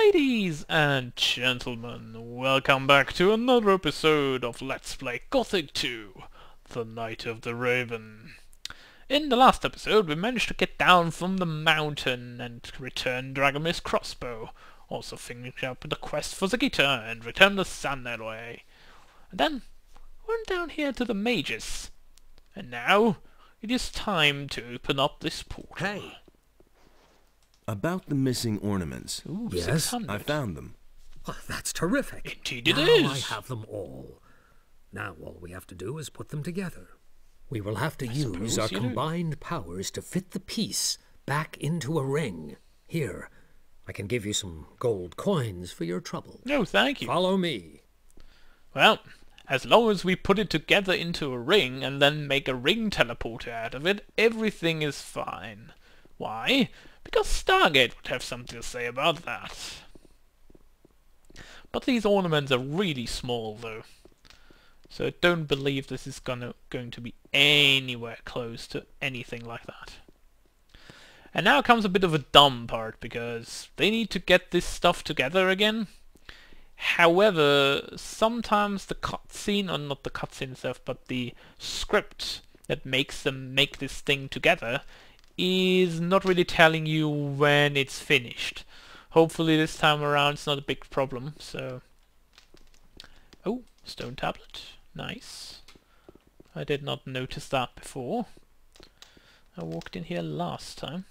Ladies and gentlemen, welcome back to another episode of Let's Play Gothic 2, The Night of the Raven. In the last episode we managed to get down from the mountain and return Dragomir's crossbow, also finishing up the quest for the guitar and return the sun that way. And then went down here to the mages. And now it is time to open up this portal. Hey! About the missing ornaments. Ooh, Yes? 600. I found them. Well, that's terrific. Indeed it now is. I have them all. Now all we have to do is put them together. We will have to use our you do. combined powers to fit the piece back into a ring. Here, I can give you some gold coins for your trouble. No, thank you. Follow me. Well, as long as we put it together into a ring and then make a ring teleporter out of it, everything is fine. Why? Because Stargate would have something to say about that. But these ornaments are really small though, so I don't believe this is going to be anywhere close to anything like that. And now comes a bit of a dumb part, because they need to get this stuff together again. However, sometimes the cutscene, or not the cutscene itself, but the script that makes them make this thing together is not really telling you when it's finished. Hopefully this time around it's not a big problem, so... Oh, stone tablet. Nice. I did not notice that before. I walked in here last time.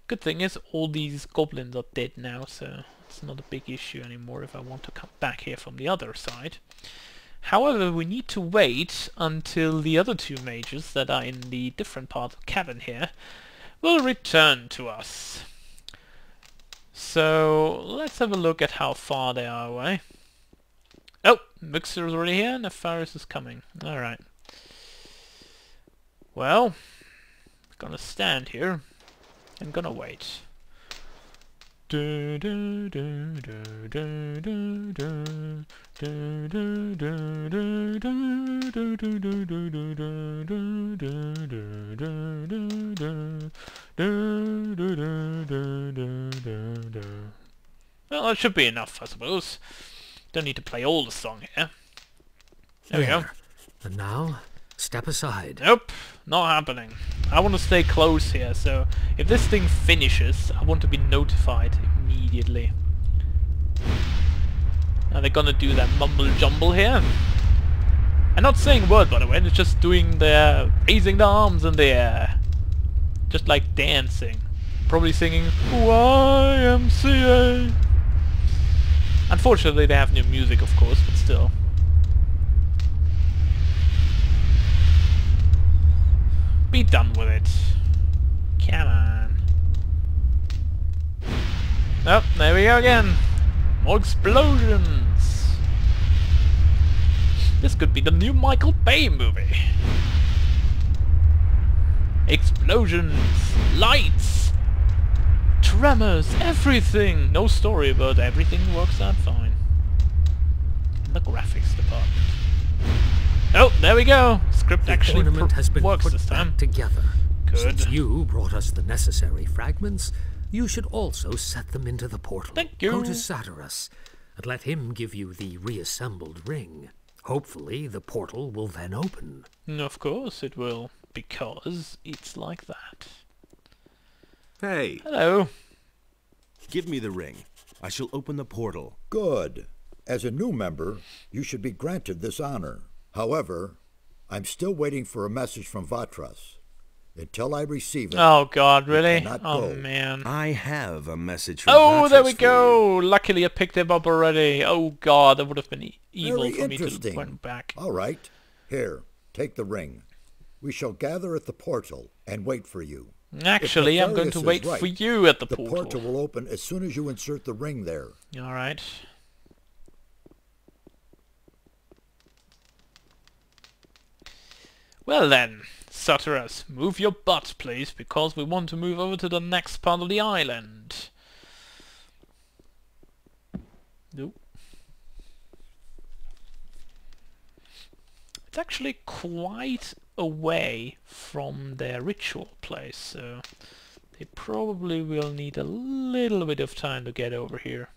Good thing is all these goblins are dead now, so it's not a big issue anymore if I want to come back here from the other side. However, we need to wait until the other two mages that are in the different part of the cabin here will return to us. So let's have a look at how far they are away. Oh, Mixer is already here and Nefarious is coming. Alright. Well, gonna stand here and gonna wait. Well, that should be enough, I suppose. Don't need to play all the song here. There we go. And now, step aside. Nope, not happening. I want to stay close here, so if this thing finishes, I want to be notified immediately. Now they're gonna do that mumble jumble here. I'm not saying a word, by the way, they're just doing their raising the arms in the air. Just like dancing. Probably singing YMCA. Unfortunately they have no music, of course, but still. Be done with it. Come on. Oh, there we go again. More explosions. This could be the new Michael Bay movie. Explosions, lights, tremors, everything. No story, but everything works out fine. In the graphics department. Oh, there we go. Script actually ornament has been works put this time. back together. Good. Since you brought us the necessary fragments, you should also set them into the portal. Thank you. Go to Satyrus and let him give you the reassembled ring. Hopefully the portal will then open. Of course it will, because it's like that. Hey, Hello. give me the ring. I shall open the portal. Good. As a new member, you should be granted this honor. However, I'm still waiting for a message from Vatras. Until I receive it, Oh god, really? cannot Oh go. man. I have a message from Oh, there Vatras we for go! Luckily I picked him up already. Oh god, that would have been evil Very for me to interesting. went back. All right. Here, take the ring. We shall gather at the portal and wait for you. Actually, I'm going to Nefarious wait is for right. you at the The portal. portal will open as soon as you insert the ring there. Alright. Well then, Satyrus, move your butt please, because we want to move over to the next part of the island. Nope. It's actually quite away from their ritual place, so They probably will need a little bit of time to get over here.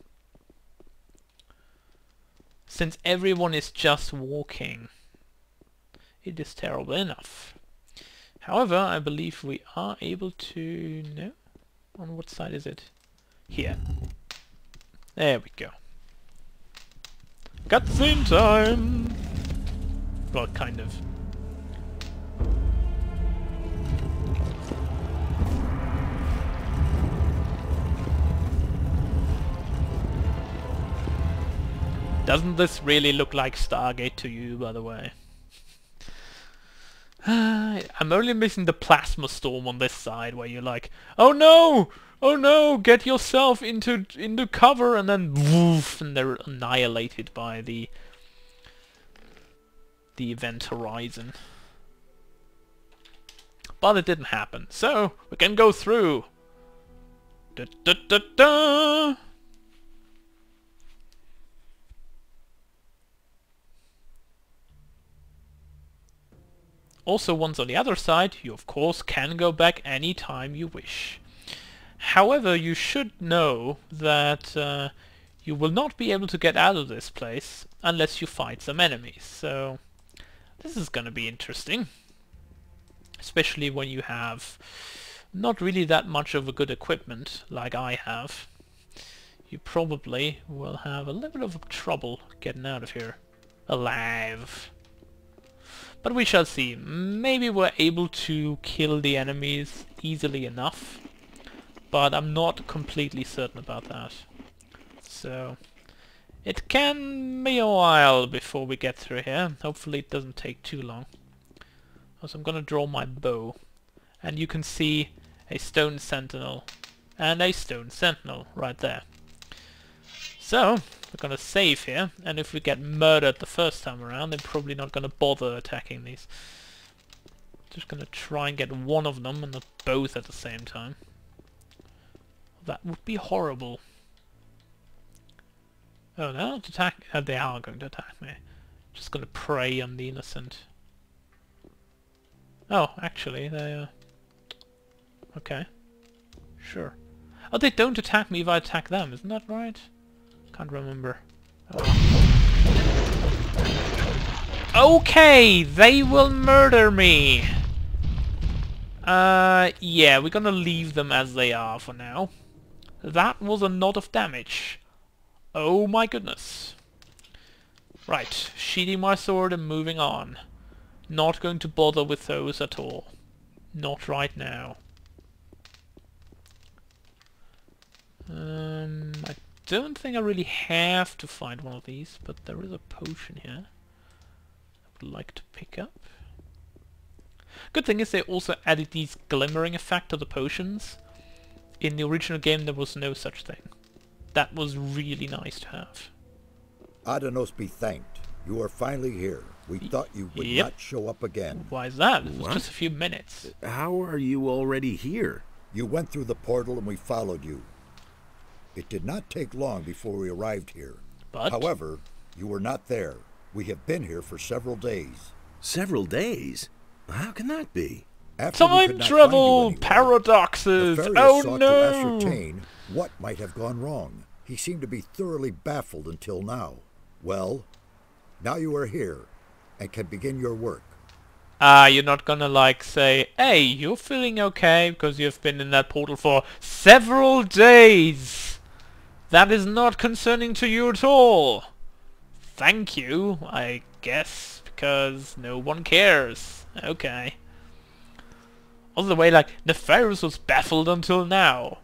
Since everyone is just walking, it is terrible enough. However, I believe we are able to... No? On what side is it? Here. There we go. Cutscene time! Well, kind of. Doesn't this really look like Stargate to you, by the way? I'm only missing the plasma storm on this side, where you're like, oh no! Oh no! Get yourself into cover, and then woof, and they're annihilated by the event horizon. But it didn't happen, so we can go through. Da, da, da, da. Also, once on the other side, you of course can go back any time you wish. However, you should know that you will not be able to get out of this place unless you fight some enemies. So this is gonna be interesting. Especially when you have not really that much of a good equipment like I have. You probably will have a little bit of trouble getting out of here alive. But we shall see. Maybe we're able to kill the enemies easily enough, but I'm not completely certain about that. So it can be a while before we get through here. Hopefully it doesn't take too long. So I'm gonna draw my bow, and you can see a stone sentinel and a stone sentinel right there. So we're gonna save here, and if we get murdered the first time around, they're probably not gonna bother attacking these. Just gonna try and get one of them and not both at the same time. That would be horrible. Oh, they're not attack. They are going to attack me. Just gonna prey on the innocent. Oh, actually, they okay. Sure. Oh, they don't attack me if I attack them, isn't that right? Can't remember. Oh. Okay, they will murder me! Yeah, we're gonna leave them as they are for now. That was a lot of damage. Oh my goodness. Right, sheathing my sword and moving on. Not going to bother with those at all. Not right now. I don't think I really have to find one of these, but there is a potion here I would like to pick up. Good thing is they also added these glimmering effect to the potions. In the original game there was no such thing. That was really nice to have. Adanos be thanked. You are finally here. We thought you would not show up again. Why is that? It was just a few minutes. How are you already here? You went through the portal and we followed you. It did not take long before we arrived here. But however, you were not there. We have been here for several days. Several days? How can that be? After we could time not travel find you anywhere, paradoxes. the farrier Oh sought no! to ascertain what might have gone wrong. He seemed to be thoroughly baffled until now. Well, now you are here and can begin your work. Ah, you're not gonna like say, hey, you're feeling okay because you've been in that portal for several days. That is not concerning to you at all. Thank you, I guess, because no one cares. Okay. All the way, like, Nefarious was baffled until now.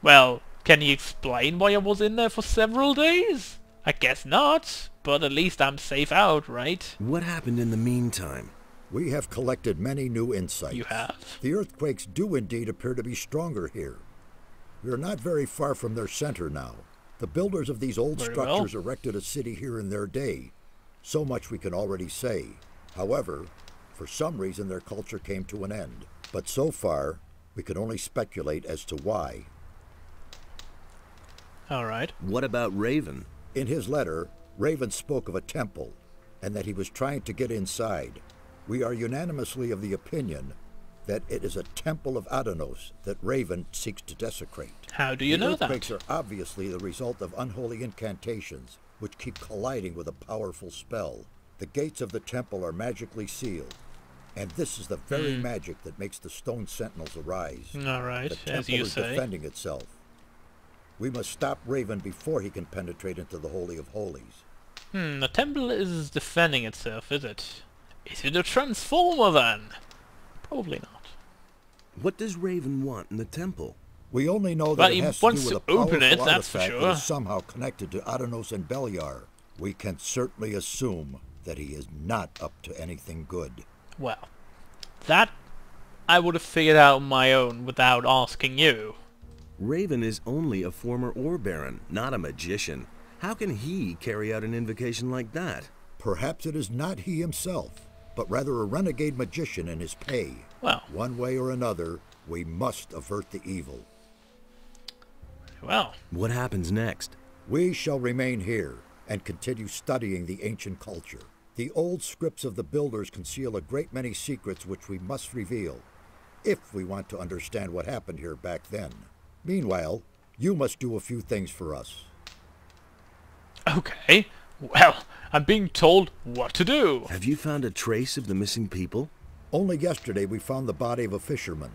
Well, can you explain why I was in there for several days? I guess not, but at least I'm safe out, right? What happened in the meantime? We have collected many new insights. You have? The earthquakes do indeed appear to be stronger here. We are not very far from their center now. The builders of these old structures erected a city here in their day. So much we can already say. However, for some reason their culture came to an end. But so far, we can only speculate as to why. Alright. What about Raven? In his letter, Raven spoke of a temple, and that he was trying to get inside. We are unanimously of the opinion that it is a temple of Adanos that Raven seeks to desecrate. How do you know that? Earthquakes are obviously the result of unholy incantations, which keep colliding with a powerful spell. The gates of the temple are magically sealed, and this is the very magic that makes the stone sentinels arise. All right, the as temple you is say. defending itself. We must stop Raven before he can penetrate into the Holy of Holies. The temple is defending itself, is it? Is it a transformer then? Probably not. What does Raven want in the temple? We only know Well, that he it has to wants do with to a open powerful it, that's for artifact sure. that is somehow connected to Adanos and Beliar. We can certainly assume that he is not up to anything good. Well, that I would have figured out on my own without asking you. Raven is only a former ore baron, not a magician. How can he carry out an invocation like that? Perhaps it is not he himself, but rather a renegade magician in his pay. Well, One way or another, we must avert the evil. well, What happens next? We shall remain here and continue studying the ancient culture. The old scripts of the builders conceal a great many secrets which we must reveal, if we want to understand what happened here back then. Meanwhile, you must do a few things for us. okay. Well, I'm being told what to do. Have you found a trace of the missing people? Only yesterday we found the body of a fisherman.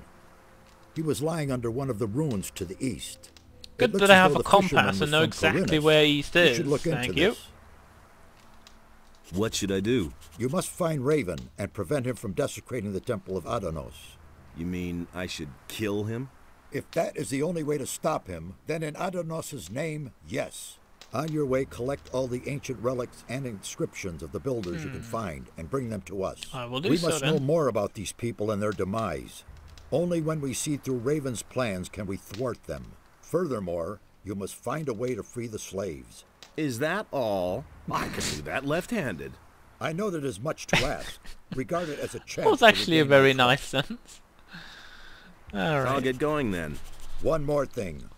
He was lying under one of the ruins to the east. Good It looks that I as have though a the fisherman compass was and know from exactly Corinthus. where east You is. should look Thank into you. this. What should I do? You must find Raven and prevent him from desecrating the temple of Adanos. You mean I should kill him? If that is the only way to stop him, then in Adanos' name, yes. On your way, collect all the ancient relics and inscriptions of the builders you can find and bring them to us. I will do We so must then. know more about these people and their demise. Only when we see through Raven's plans can we thwart them. Furthermore, you must find a way to free the slaves. Is that all? I can do that left-handed. I know that is much to ask. Regard it as a chance. That was to actually a regain very my nice trust. sentence. I'll Alright. get going then. One more thing.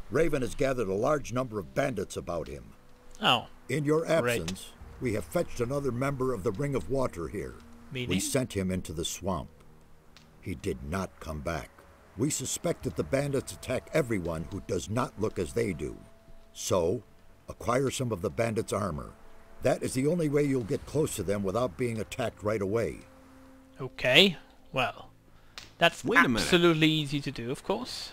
Raven has gathered a large number of bandits about him. Oh, In your Great. absence, we have fetched another member of the Ring of Water here. meaning? We sent him into the swamp. He did not come back. We suspect that the bandits attack everyone who does not look as they do. So, acquire some of the bandits' armor. That is the only way you'll get close to them without being attacked right away. Okay, well, that's Wait a minute. absolutely easy to do, of course.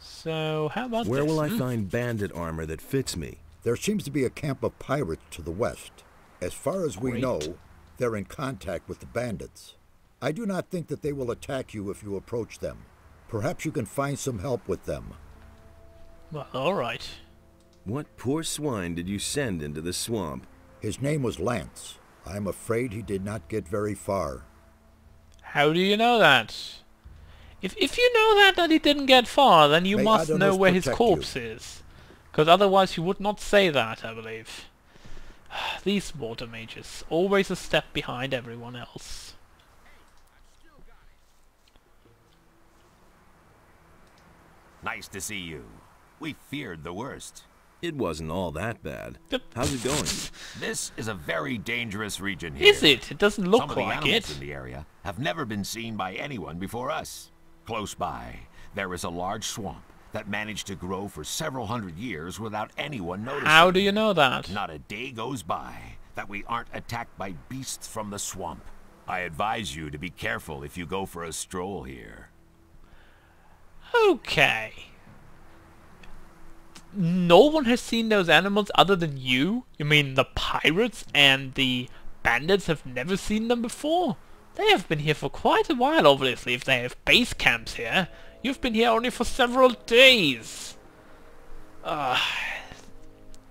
So, how about Where this? will I find bandit armor that fits me? There seems to be a camp of pirates to the west. As far as we Great. know, they're in contact with the bandits. I do not think that they will attack you if you approach them. Perhaps you can find some help with them. Well, alright. What poor swine did you send into the swamp? His name was Lance. I'm afraid he did not get very far. How do you know that? If you know that he didn't get far, then you May must know Adanos where his protect corpse is. Because otherwise you would not say that, I believe. These water mages, always a step behind everyone else. Nice to see you. We feared the worst. It wasn't all that bad. Yep. How's it going? This is a very dangerous region here. Is it? It doesn't look Some of the like animals it. in the area have never been seen by anyone before us. Close by, there is a large swamp that managed to grow for several hundred years without anyone noticing. How do you know that? Not a day goes by that we aren't attacked by beasts from the swamp. I advise you to be careful if you go for a stroll here. Okay. No one has seen those animals other than you? You mean the pirates and the bandits have never seen them before? They have been here for quite a while, obviously, if they have base camps here. You've been here only for several days.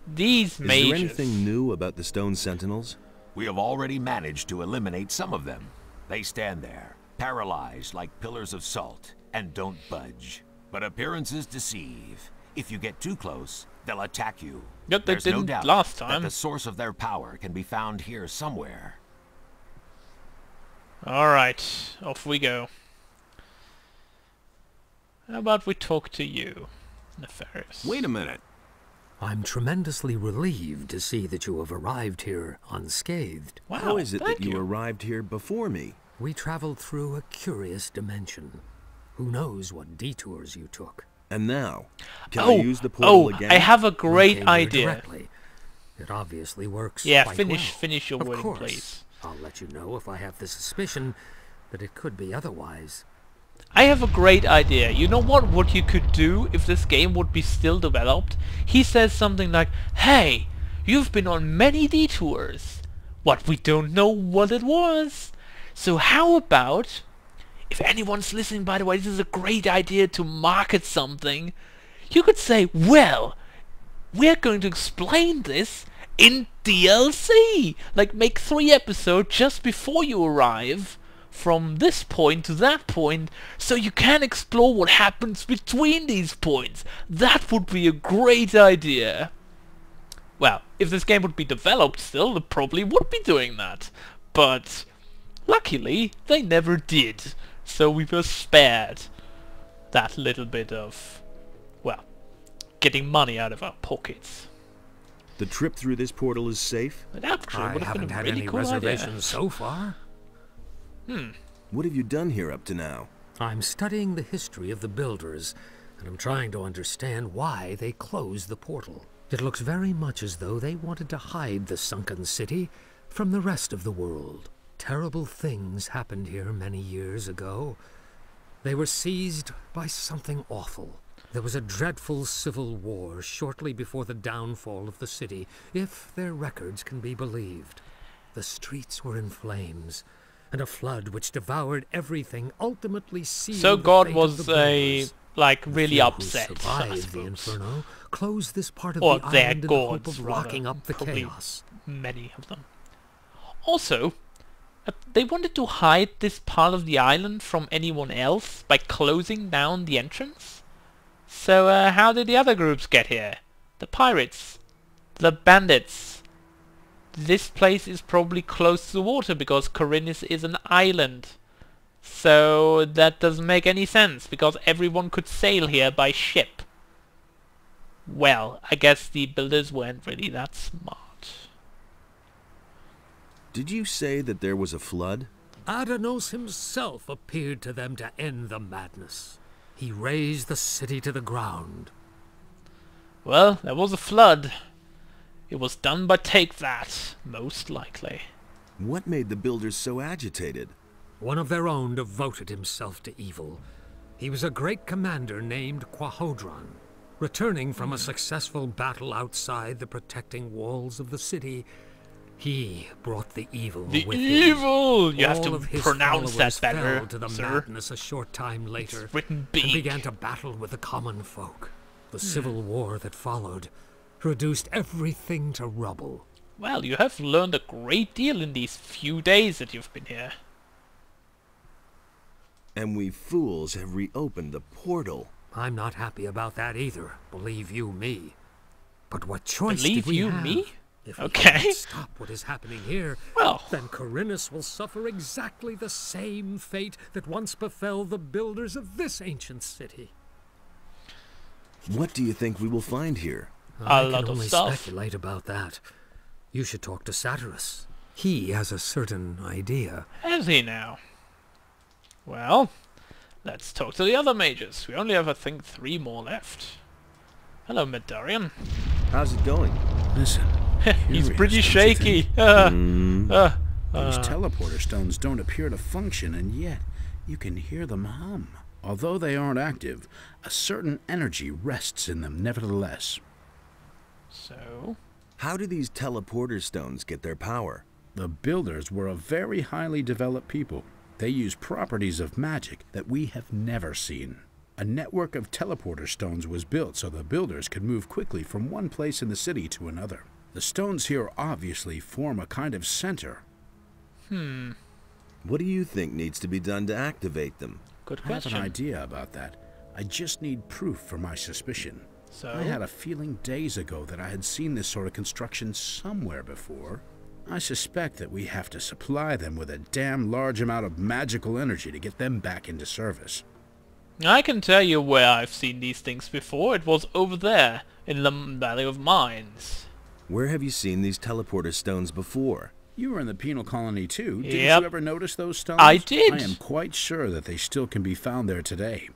These Is mages. there anything new about the stone sentinels? We have already managed to eliminate some of them. They stand there, paralyzed like pillars of salt, and don't budge. But appearances deceive. If you get too close, they'll attack you. Yep, they There's no didn't doubt last that time. the source of their power can be found here somewhere. Alright, off we go. How about we talk to you, Nefarious? Wait a minute. I'm tremendously relieved to see that you have arrived here unscathed. Wow, How is it thank that you arrived here before me? We traveled through a curious dimension. Who knows what detours you took? And now, can I use the portal again? I have a We great came here idea. directly. It obviously works Yeah, quite finish your well. wording, Of course, please. I'll let you know if I have the suspicion that it could be otherwise. I have a great idea. You know what you could do if this game would be still developed? He says something like, "Hey, you've been on many detours. What, we don't know what it was? So how about, if anyone's listening, by the way, this is a great idea to market something. You could say, well, we're going to explain this in DLC. Like, make 3 episodes just before you arrive, from this point to that point, so you can explore what happens between these points. That would be a great idea." Well, if this game would be developed still, they probably would be doing that. But luckily, they never did. So we were spared that little bit of, well, getting money out of our pockets. The trip through this portal is safe? It actually I would have been haven't a had really any cool reservations idea. so far. What have you done here up to now? I'm studying the history of the builders, and I'm trying to understand why they closed the portal. It looks very much as though they wanted to hide the sunken city from the rest of the world. Terrible things happened here many years ago. They were seized by something awful. There was a dreadful civil war shortly before the downfall of the city, if their records can be believed. The streets were in flames, and a flood which devoured everything ultimately sealed So the God fate was of the builders. like The really few who upset, I survived the suppose. inferno closed this part of Or the their island in the hope gods, of rather. locking up the Probably chaos. many of them. Also, they wanted to hide this part of the island from anyone else by closing down the entrance. So how did the other groups get here? The pirates, the bandits. This place is probably close to the water because Corinus is an island. So that doesn't make any sense because everyone could sail here by ship. Well, I guess the builders weren't really that smart. Did you say that there was a flood? Adanos himself appeared to them to end the madness. He razed the city to the ground. Well, there was a flood. It was done by Take That, most likely. What made the builders so agitated? One of their own devoted himself to evil. He was a great commander named Quahodron. Returning from a successful battle outside the protecting walls of the city, he brought the evil The with him. evil! You have All to of his pronounce that followers better, fell to the sir. madness a short time later, It's written and big. began to battle with the common folk. The civil war that followed reduced everything to rubble. Well, you have learned a great deal in these few days that you've been here. And we fools have reopened the portal. I'm not happy about that either, believe you me. But what choice Believe did we you have? me? If we Okay. can't stop what is happening here, Well, then Corinus will suffer exactly the same fate that once befell the builders of this ancient city. What do you think we will find here? I lot can of only stuff. speculate about that. You should talk to Satyrus. He has a certain idea. has he now? Well, let's talk to the other mages. We only have, I think, 3 more left. Hello, Medarian. How's it going? Listen, He's curious, pretty don't you shaky. think? These teleporter stones don't appear to function, and yet you can hear them hum. Although they aren't active, a certain energy rests in them nevertheless. So, How do these teleporter stones get their power? The builders were a very highly developed people. They use properties of magic that we have never seen. A network of teleporter stones was built so the builders could move quickly from one place in the city to another. The stones here obviously form a kind of center. What do you think needs to be done to activate them? good I have question. an idea about that. I just need proof for my suspicion. So, I had a feeling days ago that I had seen this sort of construction somewhere before. I suspect that we have to supply them with a damn large amount of magical energy to get them back into service. I can tell you where I've seen these things before. It was over there, in the Valley of Mines. Where have you seen these teleporter stones before? You were in the penal colony too. Didn't Yep. you ever notice those stones? I did. I am quite sure that they still can be found there today.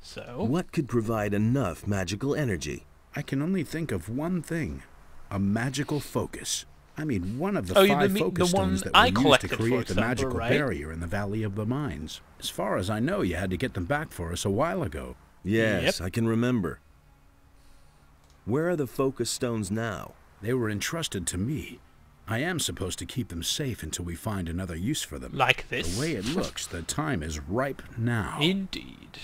So? What could provide enough magical energy? I can only think of one thing. A magical focus. I mean, one of the Oh, you 5 mean focus the one stones that I were used to collected, for create the example, magical right? barrier in the Valley of the Mines. As far as I know, you had to get them back for us a while ago. Yes, Yep. I can remember. Where are the focus stones now? They were entrusted to me. I am supposed to keep them safe until we find another use for them. Like this? The way it looks, the time is ripe now. Indeed.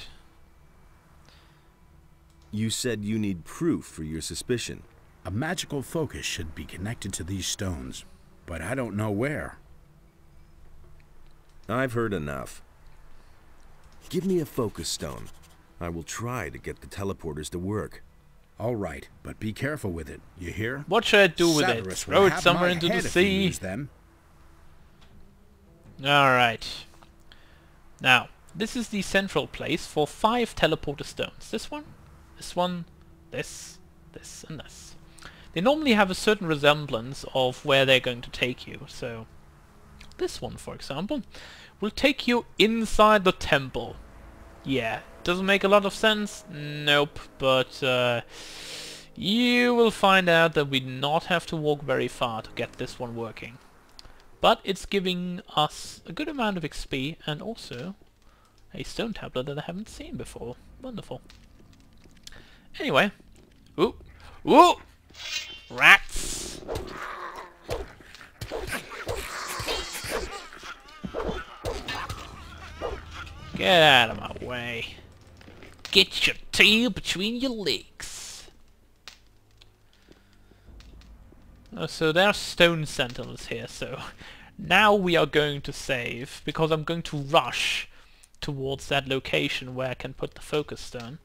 You said you need proof for your suspicion. A magical focus should be connected to these stones, but I don't know where. I've heard enough. Give me a focus stone. I will try to get the teleporters to work. All right, but be careful with it. You hear? What should I do with it? Cerberus will Throw it have somewhere my into the head if you sea? use them. Alright. Now, this is the central place for 5 teleporter stones. This one, this, and this. They normally have a certain resemblance of where they're going to take you, so this one, for example, will take you inside the temple. Yeah, doesn't make a lot of sense? Nope, but you will find out that we do not have to walk very far to get this one working. But it's giving us a good amount of XP and also a stone tablet that I haven't seen before. Wonderful. Anyway. Ooh! Ooh! Rats! Get out of my way. Get your tail between your legs. Oh, so there are stone sentinels here, so now we are going to save, because I'm going to rush towards that location where I can put the focus stone.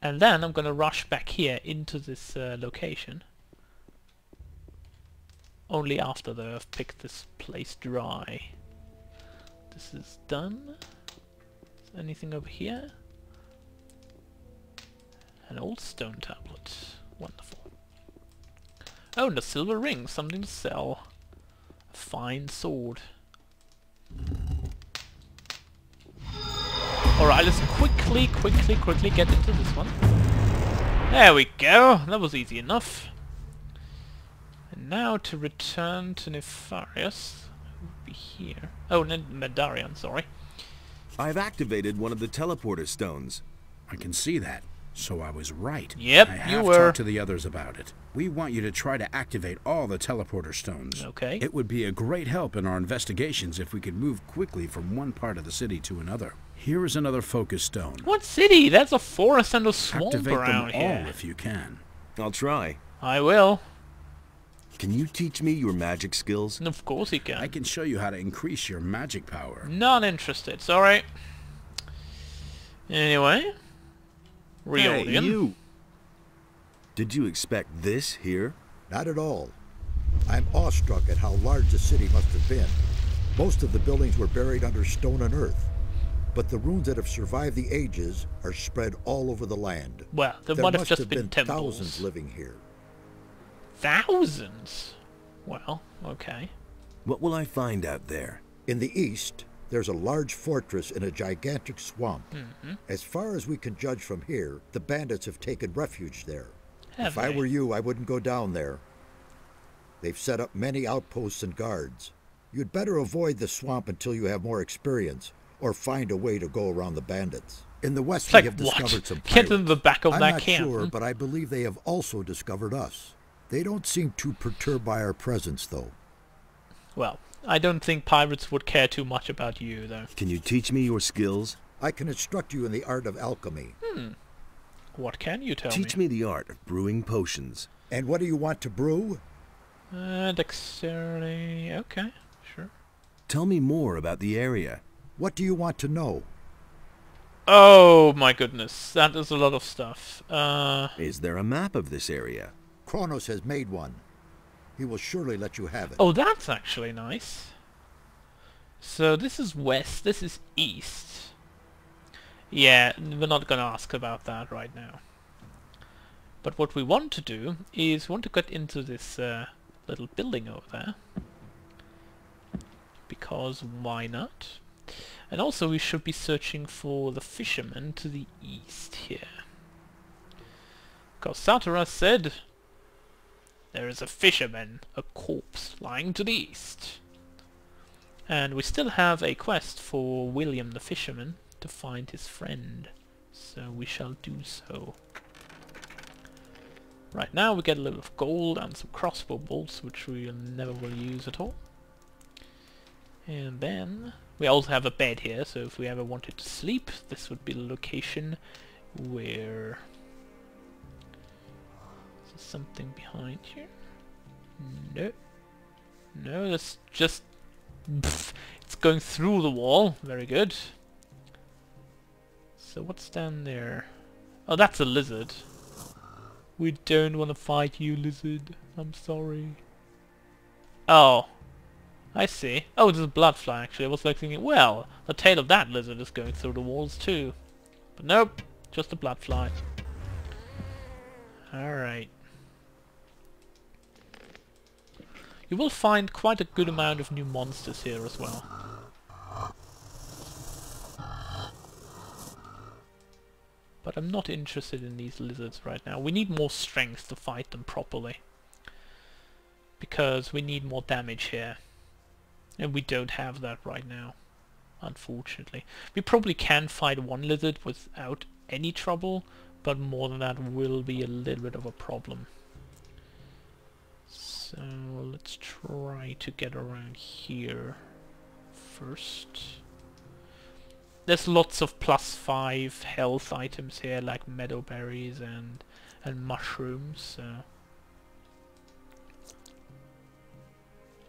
And then I'm going to rush back here into this location. Only after though I've picked this place dry. This is done. Is there anything over here? An old stone tablet. Wonderful. Oh, and a silver ring. Something to sell. A fine sword. Alright, let's quickly get into this one. There we go. That was easy enough. And now to return to Nefarious. Who would be here? Oh, Medarion, sorry. I've activated one of the teleporter stones. I can see that. So I was right. Yep, I you have were. talked to the others about it. We want you to try to activate all the teleporter stones. Okay. It would be a great help in our investigations if we could move quickly from one part of the city to another. Here is another focus stone. What city? That's a forest and a swamp Activate around them all here. if you can. I'll try. I will. Can you teach me your magic skills? And of course he can. I can show you how to increase your magic power. Not interested. Sorry. Anyway. Hey, Riodian. you! Did you expect this here? Not at all. I'm awestruck at how large the city must have been. Most of the buildings were buried under stone and earth, but the ruins that have survived the ages are spread all over the land. Well, there There might have must just have been been temples. thousands living here. Thousands? Well, okay. What will I find out there? In the east, there's a large fortress in a gigantic swamp. As far as we can judge from here, the bandits have taken refuge there. Have If I they? were you, I wouldn't go down there. They've set up many outposts and guards. You'd better avoid the swamp until you have more experience, or find a way to go around the bandits. In the west, It's like we have what? discovered some Get pirates. in the back of I'm that not camp. sure, but I believe they have also discovered us. They don't seem too perturbed by our presence, though. Well, I don't think pirates would care too much about you, though. Can you teach me your skills? I can instruct you in the art of alchemy. What can you tell Teach me the art of brewing potions. And what do you want to brew? Dexterity... Okay, sure. Tell me more about the area. What do you want to know? Oh my goodness, that is a lot of stuff. Is there a map of this area? Kronos has made one. He will surely let you have it. Oh, that's actually nice. So this is west, this is east. Yeah, we're not gonna ask about that right now. But what we want to do is we want to get into this little building over there. Because why not? And also we should be searching for the fisherman to the east here. Because Satura said there is a fisherman, a corpse, lying to the east. And we still have a quest for William the fisherman to find his friend. So we shall do so. Right now we get a little of gold and some crossbow bolts, which we never will use at all. And then we also have a bed here, so if we ever wanted to sleep, this would be the location where... Is there something behind here? No. No, that's just... Pff, it's going through the wall. Very good. So what's down there? Oh, that's a lizard. We don't want to fight you, lizard. I'm sorry. Oh. I see. Oh, there's a bloodfly actually. I was like thinking, well, the tail of that lizard is going through the walls too. But nope, just a bloodfly. Alright. You will find quite a good amount of new monsters here as well. But I'm not interested in these lizards right now. We need more strength to fight them properly. Because we need more damage here. And we don't have that right now, unfortunately. We probably can fight one lizard without any trouble, but more than that will be a little bit of a problem. So let's try to get around here first. There's lots of +5 health items here, like meadowberries and mushrooms. So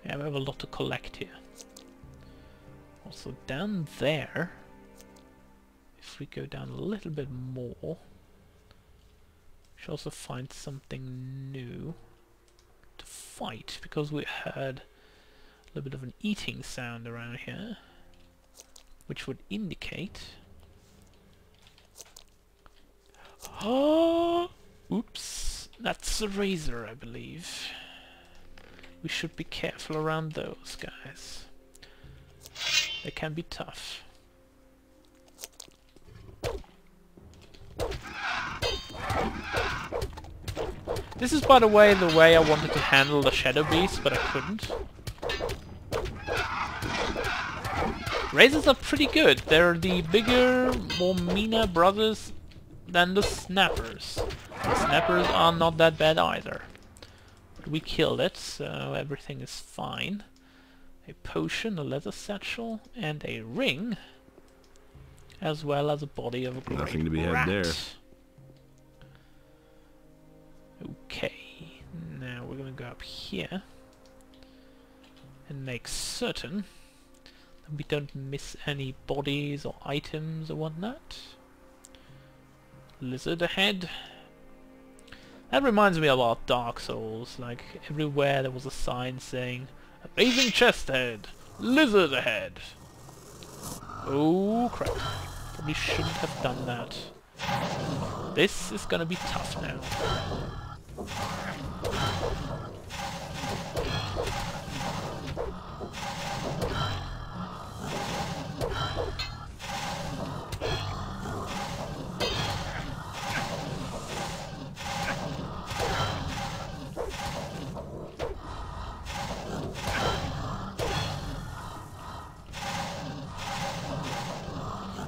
yeah, we have a lot to collect here. Also down there, if we go down a little bit more, we should also find something new to fight, because we heard a little bit of an eating sound around here, which would indicate... Oh! Oops! That's a razor, I believe. We should be careful around those guys. They can be tough. This is, by the way I wanted to handle the Shadow Beast, but I couldn't. Razors are pretty good. They're the bigger, more meaner brothers than the Snappers. The Snappers are not that bad either. We killed it, so everything is fine. A potion, a leather satchel, and a ring, as well as a body of a great Nothing to be rat. had there. Okay, now we're gonna go up here and make certain that we don't miss any bodies or items or whatnot. Lizard ahead. That reminds me about Dark Souls, like everywhere there was a sign saying amazing chest ahead, lizard ahead. Oh crap, probably shouldn't have done that. This is gonna be tough now.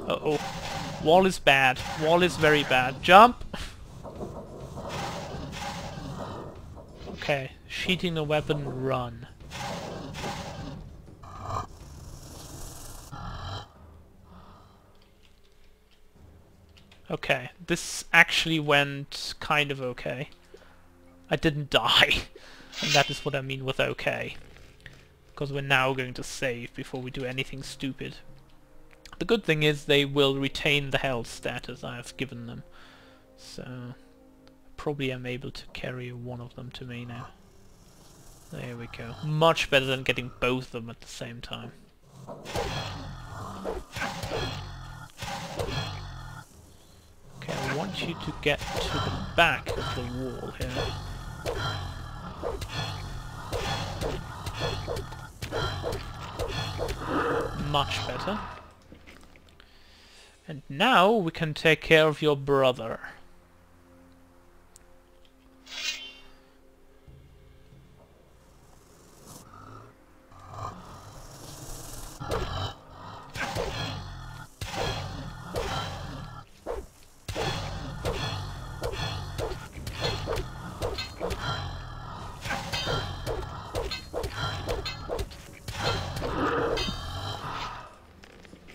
Uh-oh. Wall is bad. Wall is very bad. Jump! Okay. Sheathing the weapon, run. Okay. This actually went kind of okay. I didn't die. And that is what I mean with okay. Because we're now going to save before we do anything stupid. The good thing is they will retain the health status I have given them. So probably I'm able to carry one of them to me now. There we go. Much better than getting both of them at the same time. Okay, I want you to get to the back of the wall here. Much better. And now we can take care of your brother.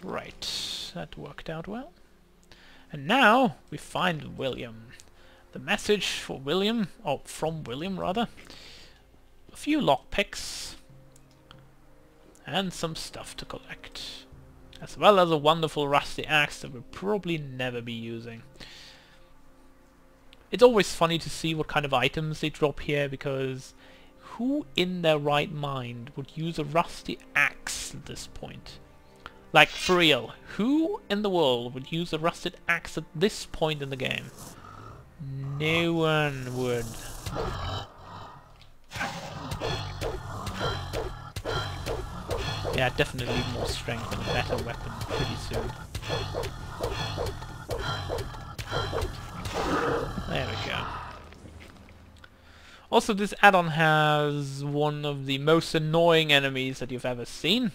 Right, that worked out well. And now we find William. The message for William, or from William rather. A few lockpicks. And some stuff to collect. As well as a wonderful rusty axe that we'll probably never be using. It's always funny to see what kind of items they drop here, because who in their right mind would use a rusty axe at this point? Like, for real, who in the world would use a rusted axe at this point in the game? No one would. Yeah, definitely more strength and a better weapon pretty soon. There we go. Also, this add-on has one of the most annoying enemies that you've ever seen.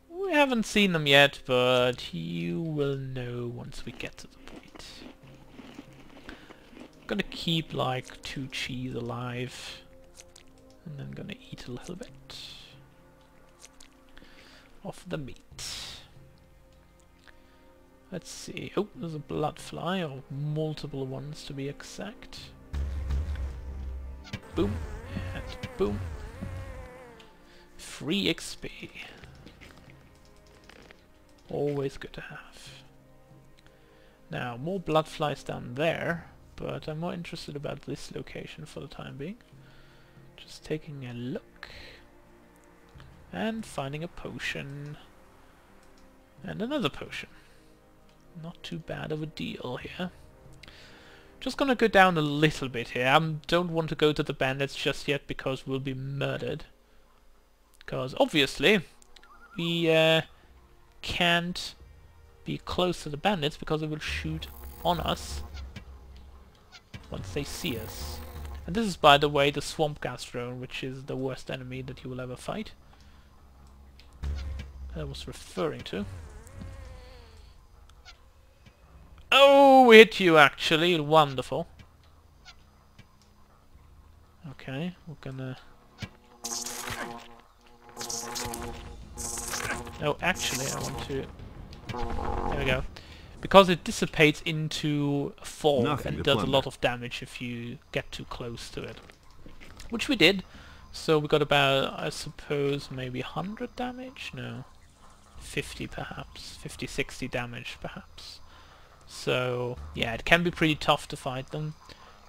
We haven't seen them yet, but you will know once we get to the point. I'm gonna keep like 2 cheese alive, and then gonna eat a little bit of the meat. Let's see. Oh, there's a blood fly, or multiple ones to be exact. Boom, and boom. Free XP. Always good to have. Now, more blood flies down there, but I'm more interested about this location for the time being. Just taking a look. And finding a potion. And another potion. Not too bad of a deal here. Just gonna go down a little bit here. I don't want to go to the bandits just yet because we'll be murdered. Because obviously we can't be close to the bandits because they will shoot on us once they see us. And this is, by the way, the swamp gas drone, which is the worst enemy that you will ever fight. I was referring to. Oh, we hit you actually. Wonderful. Okay, we're gonna... No, actually I want to... There we go. Because it dissipates into fog Nothing and to does a lot of damage if you get too close to it. Which we did. So we got about, I suppose, maybe 100 damage? No. 50 perhaps. 50, 60 damage perhaps. So, yeah, it can be pretty tough to fight them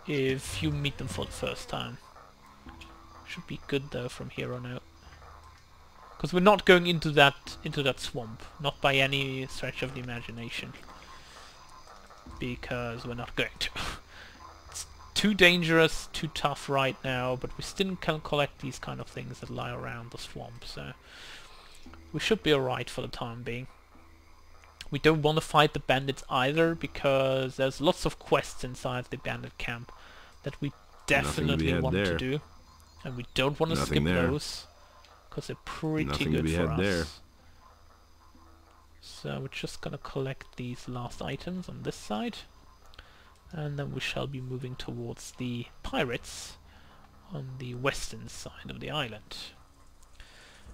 if you meet them for the first time. Should be good though from here on out. Because we're not going into that swamp. Not by any stretch of the imagination. Because we're not going to. It's too dangerous, too tough right now, but we still can collect these kind of things that lie around the swamp, so we should be alright for the time being. We don't want to fight the bandits either, because there's lots of quests inside the bandit camp that we definitely want to do. And we don't want to skip those, because they're pretty good for us. So we're just gonna collect these last items on this side, and then we shall be moving towards the pirates on the western side of the island.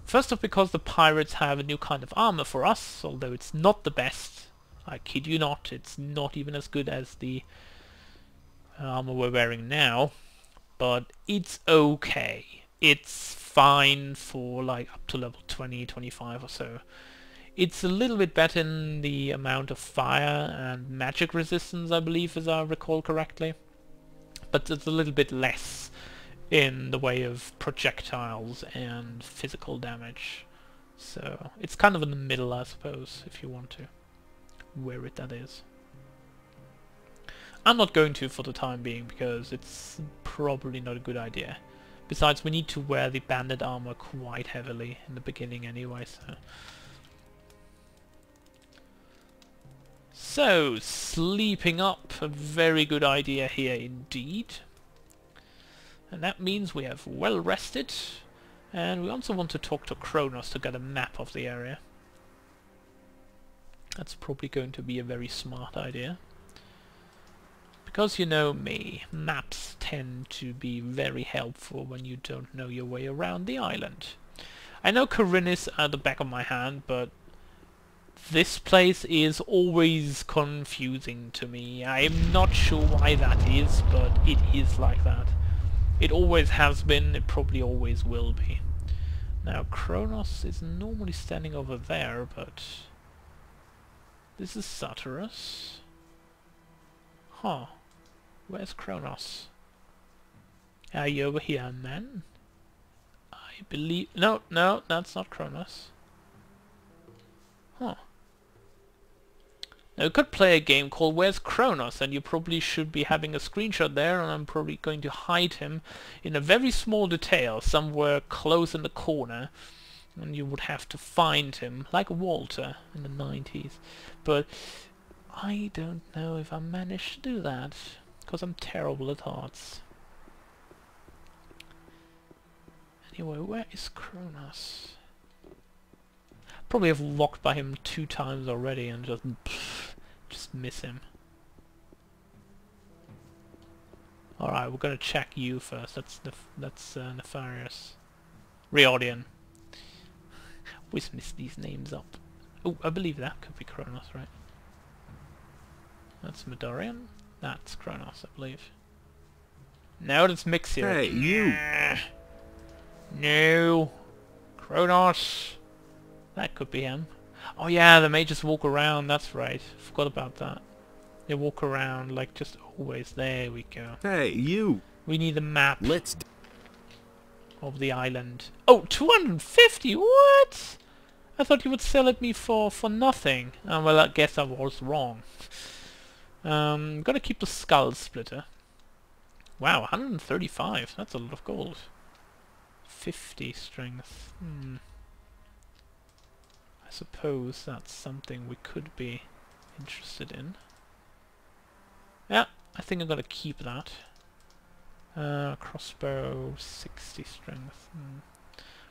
First off, because the pirates have a new kind of armor for us, although it's not the best. I kid you not, it's not even as good as the armor we're wearing now, but it's okay. It's fine for like up to level 20, 25 or so. It's a little bit better in the amount of fire and magic resistance, I believe, as I recall correctly. But it's a little bit less in the way of projectiles and physical damage. So it's kind of in the middle, I suppose, if you want to wear it, that is. I'm not going to for the time being, because it's probably not a good idea. Besides, we need to wear the bandit armor quite heavily in the beginning anyway, so... So, sleeping up, a very good idea here indeed. And that means we have well rested, and we also want to talk to Kronos to get a map of the area. That's probably going to be a very smart idea. Because you know me, maps tend to be very helpful when you don't know your way around the island. I know Corinne at the back of my hand, but this place is always confusing to me. I'm not sure why that is, but it is like that. It always has been, it probably always will be. Now, Kronos is normally standing over there, but... This is Satyrus. Huh. Where's Kronos? Are you over here, man? I believe... No, that's not Kronos. Huh. Now, you could play a game called Where's Kronos, and you probably should be having a screenshot there, and I'm probably going to hide him in a very small detail, somewhere close in the corner, and you would have to find him, like Walter in the 90s. But I don't know if I managed to do that, because I'm terrible at hearts. Anyway, where is Kronos? Probably have walked by him 2 times already and just miss him. Alright, we're gonna check you first. That's Nefarious. Riordan. Always miss these names up. Oh, I believe that could be Kronos, right? That's Midorian. That's Kronos, I believe. No, that's Mixir. Hey, you! No! Kronos! That could be him. Oh yeah, they may just walk around, that's right. Forgot about that. They walk around like just always. There we go. Hey, you! We need a map Let's... of the island. Oh, 250? What? I thought you would sell it me for nothing. Well, I guess I was wrong. Gotta keep the skull splitter. Wow, 135. That's a lot of gold. 50 strength. I suppose that's something we could be interested in. Yeah, I think I'm gonna keep that. Crossbow, 60 strength.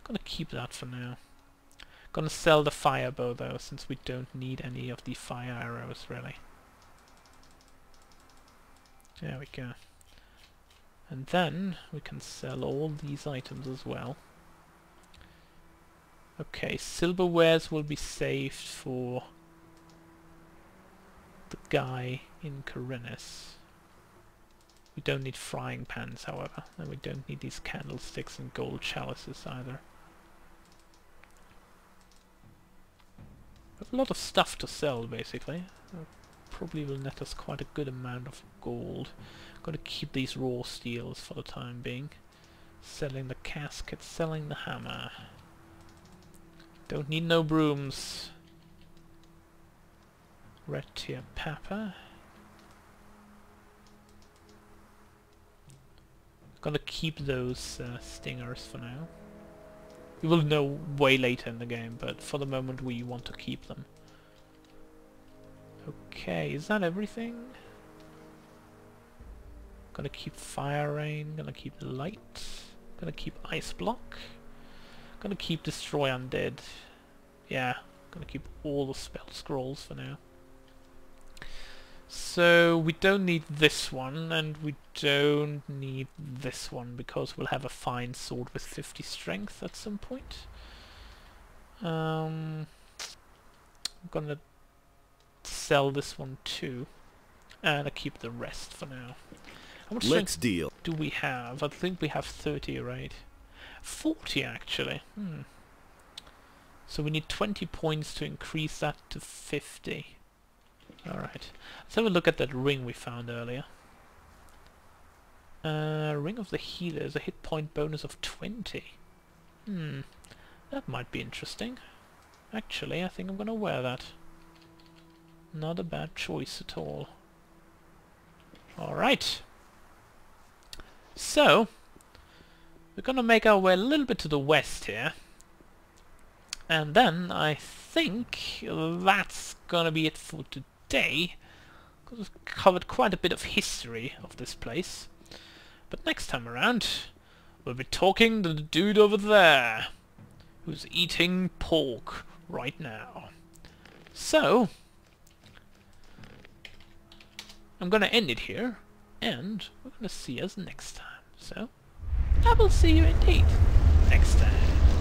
Gonna keep that for now. Gonna sell the fire bow though, since we don't need any of the fire arrows really. There we go. And then we can sell all these items as well. Okay, silverwares will be saved for the guy in Corinnes. We don't need frying pans, however, and we don't need these candlesticks and gold chalices either. We have a lot of stuff to sell, basically. Probably will net us quite a good amount of gold. Gotta keep these raw steels for the time being. Selling the casket, selling the hammer. Don't need no brooms. Red tier pepper. Gonna keep those stingers for now. We will know way later in the game, but for the moment we want to keep them. Okay, is that everything? Gonna keep fire rain, gonna keep light, gonna keep ice block, gonna keep destroy undead. Yeah, gonna keep all the spell scrolls for now. So we don't need this one, and we don't need this one, because we'll have a fine sword with 50 strength at some point. I'm gonna sell this one too, and I keep the rest for now. How much strength deal. do we have? I think we have 30, right? 40 actually. So we need 20 points to increase that to 50. Alright, let's have a look at that ring we found earlier. Ring of the Healer is a hit point bonus of 20. That might be interesting. Actually, I think I'm gonna wear that. Not a bad choice at all. Alright. So, we're gonna make our way a little bit to the west here. And then I think that's gonna be it for today. Because we've covered quite a bit of history of this place. But next time around, we'll be talking to the dude over there, who's eating pork right now. So, I'm gonna end it here, and we're gonna see us next time. So, I will see you indeed next time.